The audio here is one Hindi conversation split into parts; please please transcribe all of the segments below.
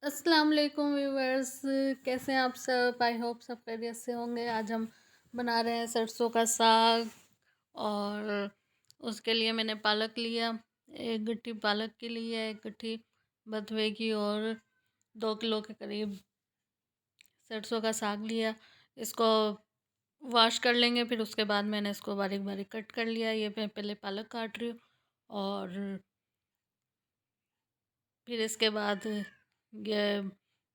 अस्सलाम वालेकुम व्यूवर्स। कैसे हैं आप सब? आई होप सब खैरियत से होंगे। आज हम बना रहे हैं सरसों का साग। और उसके लिए मैंने पालक लिया, एक गट्ठी पालक की ली है, एक गट्ठी बथुए की, और 2 किलो के करीब सरसों का साग लिया। इसको वॉश कर लेंगे, फिर उसके बाद मैंने इसको बारीक बारीक कट कर लिया। ये मैं पहले पालक काट रही हूँ। और फिर इसके बाद ये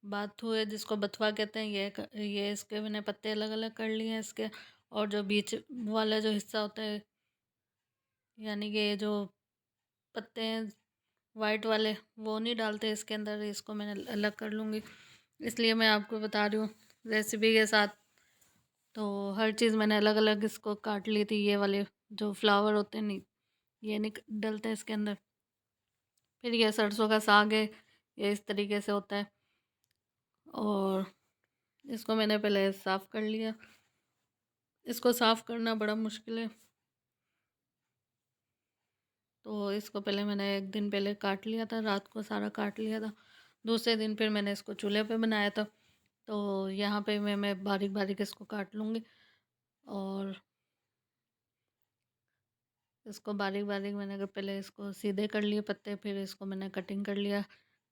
बाथू है, जिसको बथुआ कहते हैं, ये इसके मैंने पत्ते अलग अलग कर लिए हैं इसके। और जो बीच वाला जो हिस्सा होता है, यानी कि ये जो पत्ते हैं वाइट वाले, वो नहीं डालते इसके अंदर। इसको मैंने अलग कर लूँगी, इसलिए मैं आपको बता रही हूँ रेसिपी के साथ। तो हर चीज़ मैंने अलग अलग इसको काट ली थी। ये वाले जो फ्लावर होते हैं, नहीं, ये नहीं डलते इसके अंदर। फिर ये सरसों का साग है, ये इस तरीके से होता है। और इसको मैंने पहले साफ़ कर लिया। इसको साफ़ करना बड़ा मुश्किल है, तो इसको पहले मैंने एक दिन पहले काट लिया था, रात को सारा काट लिया था। दूसरे दिन फिर मैंने इसको चूल्हे पे बनाया था। तो यहाँ पे मैं बारीक बारीक इसको काट लूँगी। और इसको बारीक बारीक मैंने अगर पहले इसको सीधे कर लिए पत्ते, फिर इसको मैंने कटिंग कर लिया।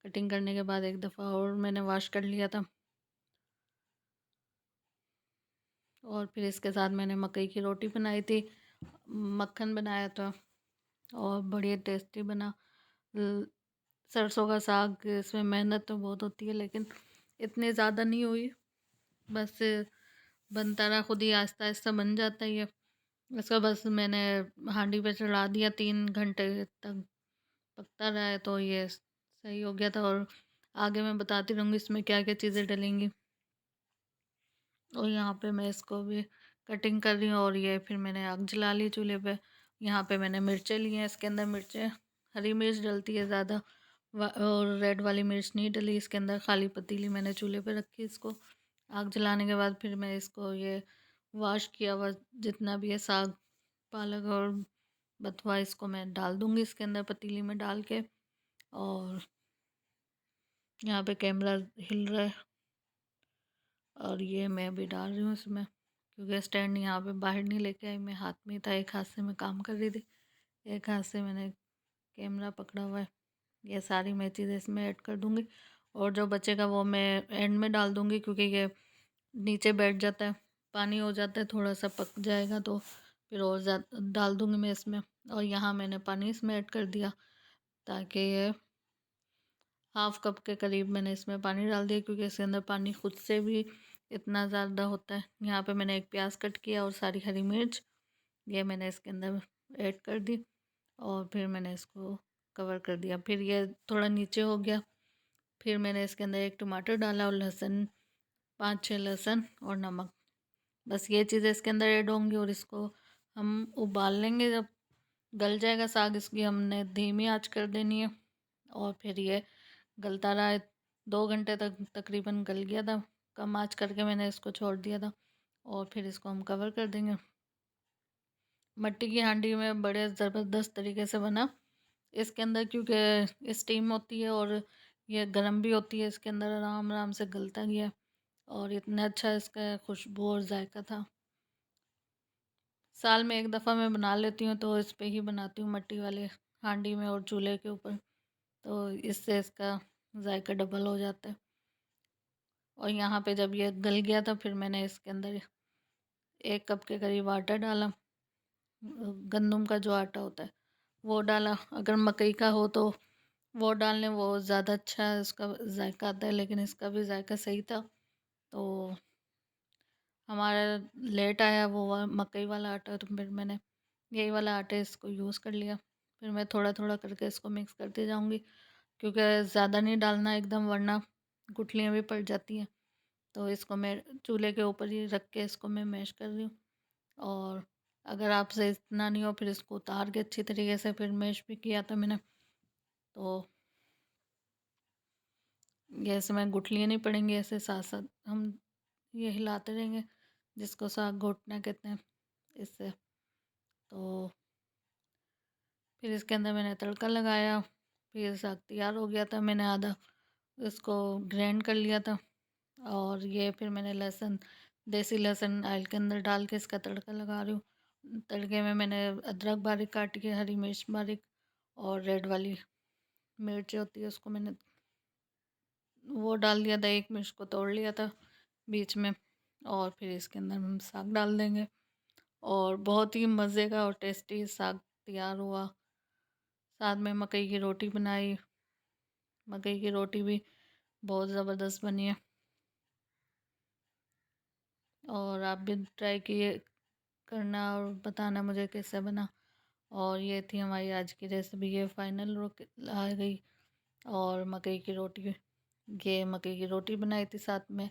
कटिंग करने के बाद एक दफ़ा और मैंने वॉश कर लिया था। और फिर इसके साथ मैंने मकई की रोटी बनाई थी, मक्खन बनाया था, और बढ़िया टेस्टी बना। ल- सरसों का साग, इसमें मेहनत तो बहुत होती है, लेकिन इतनी ज़्यादा नहीं हुई। बस बनता रहा, खुद ही आहिस्ता आहिस्ता बन जाता है ये। इसको बस मैंने हांडी पे चढ़ा दिया, 3 घंटे तक पकता रहा है, तो ये सही हो गया था। और आगे मैं बताती रहूँगी इसमें क्या क्या चीज़ें डलेंगी। और यहाँ पे मैं इसको भी कटिंग कर रही हूँ। और ये फिर मैंने आग जला ली चूल्हे पे। यहाँ पे मैंने मिर्चें ली हैं, इसके अंदर मिर्चें, हरी मिर्च डलती है ज़्यादा, और रेड वाली मिर्च नहीं डली इसके अंदर। खाली पतीली मैंने चूल्हे पे रखी इसको। आग जलाने के बाद फिर मैं इसको ये वॉश किया हुआ जितना भी है साग, पालक और बथुआ, इसको मैं डाल दूँगी इसके अंदर पतीली में डाल के। और यहाँ पे कैमरा हिल रहा है, और ये मैं अभी डाल रही हूँ इसमें, क्योंकि स्टैंड यहाँ पे बाहर नहीं लेके आई, मैं हाथ में ही था, एक हाथ से मैं काम कर रही थी, एक हाथ से मैंने कैमरा पकड़ा हुआ है। ये सारी मैं चीज़ें इसमें ऐड कर दूँगी। और जो बचेगा वो मैं एंड में डाल दूँगी, क्योंकि ये नीचे बैठ जाता है, पानी हो जाता है, थोड़ा सा पक जाएगा तो फिर और ज़्यादा डाल दूँगी मैं इसमें। और यहाँ मैंने पानी इसमें ऐड कर दिया, ताकि ये हाफ़ कप के करीब मैंने इसमें पानी डाल दिया, क्योंकि इसके अंदर पानी खुद से भी इतना ज़्यादा होता है। यहाँ पे मैंने एक प्याज कट किया और सारी हरी मिर्च, ये मैंने इसके अंदर ऐड कर दी। और फिर मैंने इसको कवर कर दिया। फिर ये थोड़ा नीचे हो गया, फिर मैंने इसके अंदर एक टमाटर डाला, और लहसुन, 5-6 लहसुन, और नमक। बस ये चीज़ें इसके अंदर ऐड होंगी। और इसको हम उबाल लेंगे, जब गल जाएगा साग, इसकी हमने धीमी आंच कर देनी है। और फिर ये गलता रहा है, 2 घंटे तक तकरीबन गल गया था। कम आंच करके मैंने इसको छोड़ दिया था। और फिर इसको हम कवर कर देंगे। मिट्टी की हांडी में बड़े ज़बरदस्त तरीके से बना इसके अंदर, क्योंकि स्टीम होती है और ये गर्म भी होती है, इसके अंदर आराम आराम से गलता गया। और इतना अच्छा इसका खुशबू और जायका था। साल में एक दफ़ा मैं बना लेती हूँ, तो इस पे ही बनाती हूँ, मिट्टी वाले हांडी में और चूल्हे के ऊपर। तो इससे इसका जायका डबल हो जाता है। और यहाँ पे जब ये गल गया था, फिर मैंने इसके अंदर 1 कप के करीब आटा डाला। गंदम का जो आटा होता है वो डाला। अगर मकई का हो तो वो डालने, वो ज़्यादा अच्छा है, उसका जायका आता है, लेकिन इसका भी जायका सही था। तो हमारा लेट आया वो मकई वाला आटा, तो फिर मैंने यही वाला आटा इसको यूज़ कर लिया। फिर मैं थोड़ा थोड़ा करके इसको मिक्स करती जाऊँगी, क्योंकि ज़्यादा नहीं डालना एकदम, वरना गुठलियाँ भी पड़ जाती हैं। तो इसको मैं चूल्हे के ऊपर ही रख के इसको मैं मैश कर रही हूँ। और अगर आपसे इतना नहीं हो, फिर इसको उतार के अच्छी तरीके से फिर मैश भी किया था मैंने। तो ये इसमें गुठलियाँ नहीं पड़ेंगी, ऐसे साथ साथ हम ये हिलाते रहेंगे, जिसको साग घोटना कहते हैं, इससे। तो फिर इसके अंदर मैंने तड़का लगाया। फिर साग तैयार हो गया था। मैंने आधा इसको ग्राइंड कर लिया था। और ये फिर मैंने लहसुन, देसी लहसुन ऑयल के अंदर डाल के इसका तड़का लगा रही हूँ। तड़के में मैंने अदरक बारीक काट के, हरी मिर्च बारीक, और रेड वाली मिर्च होती है उसको मैंने वो डाल दिया था, एक मिर्च को तोड़ लिया था बीच में। और फिर इसके अंदर हम साग डाल देंगे और बहुत ही मज़े का और टेस्टी साग तैयार हुआ। साथ में मकई की रोटी बनाई, मकई की रोटी भी बहुत ज़बरदस्त बनी है। और आप भी ट्राई किए करना और बताना मुझे कैसे बना। और ये थी हमारी आज की रेसिपी, ये फाइनल आ गई। और मकई की रोटी, ये मकई की रोटी बनाई थी साथ में